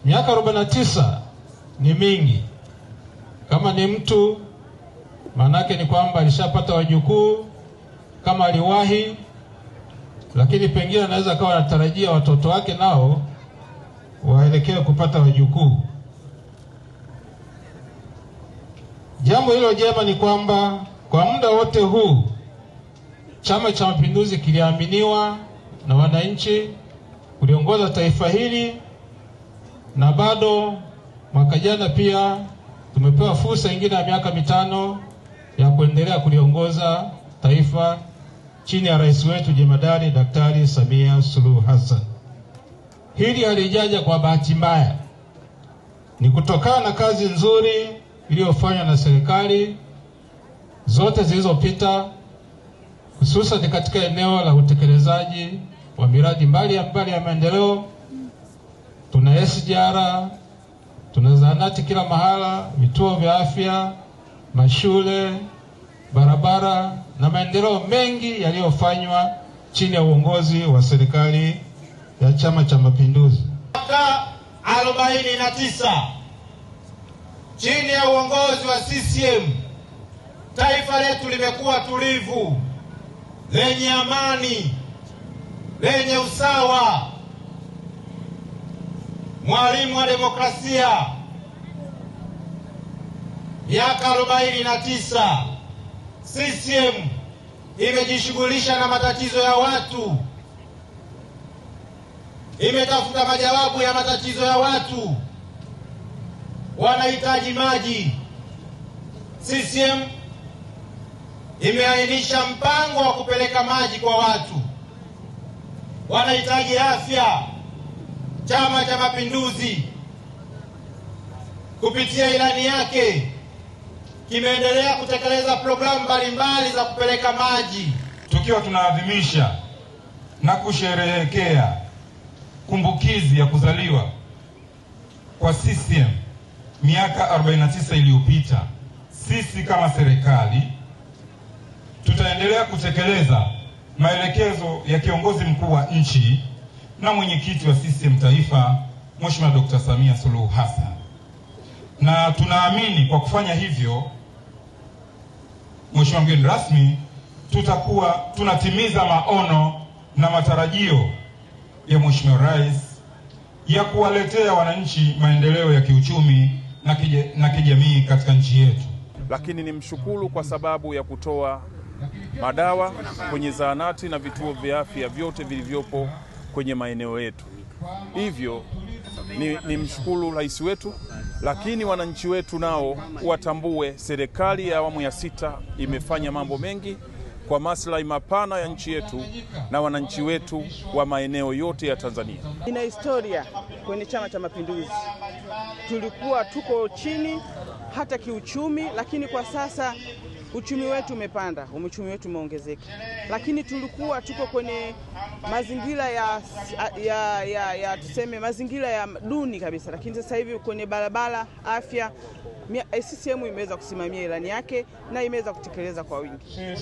Miaka 49 ni mingi. Kama ni mtu, manake ni kwamba alishapata wajukuu kama aliwahi, lakini pengine anaweza kawa anatarajia watoto wake nao waelekee kupata wajukuu. Jambo hilo jema ni kwamba kwa muda wote huu Chama cha Mapinduzi kiliaminiwa na wananchi kuliongoza taifa hili, na bado mwaka jana pia tumepewa fursa nyingine ya miaka 5 ya kuendelea kuliongoza taifa chini ya rais wetu Jemadari Daktari Samia Suluhu Hassan. Hili halijaja kwa bahati mbaya, ni kutokana na kazi nzuri iliyofanywa na serikali zote zilizopita, hususan katika eneo la utekelezaji wa miradi mbalimbali ya maendeleo. Tuna SGR, tuna zahanati kila mahala, vituo vya afya, mashule, barabara na maendeleo mengi yaliyofanywa chini ya uongozi wa serikali ya Chama cha Mapinduzi. Mwaka 49 chini ya uongozi wa CCM, taifa letu limekuwa tulivu, lenye amani, lenye usawa. Mwalimu wa demokrasia. Miaka 49 CCM imejishughulisha na matatizo ya watu, imetafuta majawabu ya matatizo ya watu. Wanahitaji maji, CCM imeainisha mpango wa kupeleka maji kwa watu. Wanahitaji afya, Chama cha Mapinduzi kupitia ilani yake kimeendelea kutekeleza programu mbalimbali za kupeleka maji. Tukiwa tunaadhimisha na kusherehekea kumbukizi ya kuzaliwa kwa CCM miaka 49 iliyopita, sisi kama serikali tutaendelea kutekeleza maelekezo ya kiongozi mkuu wa nchi na mwenyekiti wa CCM taifa, Mheshimiwa Dr. Samia Suluhu Hassan. Na tunaamini kwa kufanya hivyo, Mheshimiwa mgeni rasmi, tutakuwa tunatimiza maono na matarajio ya Mheshimiwa Rais ya kuwaletea wananchi maendeleo ya kiuchumi na kijamii katika nchi yetu. Lakini nimshukuru kwa sababu ya kutoa madawa kwenye zahanati na vituo vya afya vyote vilivyopo kwenye maeneo yetu. Hivyo ni mshukuru rais wetu, lakini wananchi wetu nao watambue serikali ya awamu ya 6 imefanya mambo mengi kwa maslahi mapana ya nchi yetu na wananchi wetu wa maeneo yote ya Tanzania. Ina historia kwenye Chama cha Mapinduzi. Tulikuwa tuko chini hata kiuchumi, lakini kwa sasa uchumi wetu umepanda, uchumi wetu umeongezeka. Lakini tulikuwa tuko kwenye mazingira ya tuseme mazingira ya duni kabisa, lakini sasa hivi kwenye barabara, afya, CCM imeweza kusimamia ilani yake na imeweza kutekeleza kwa wingi.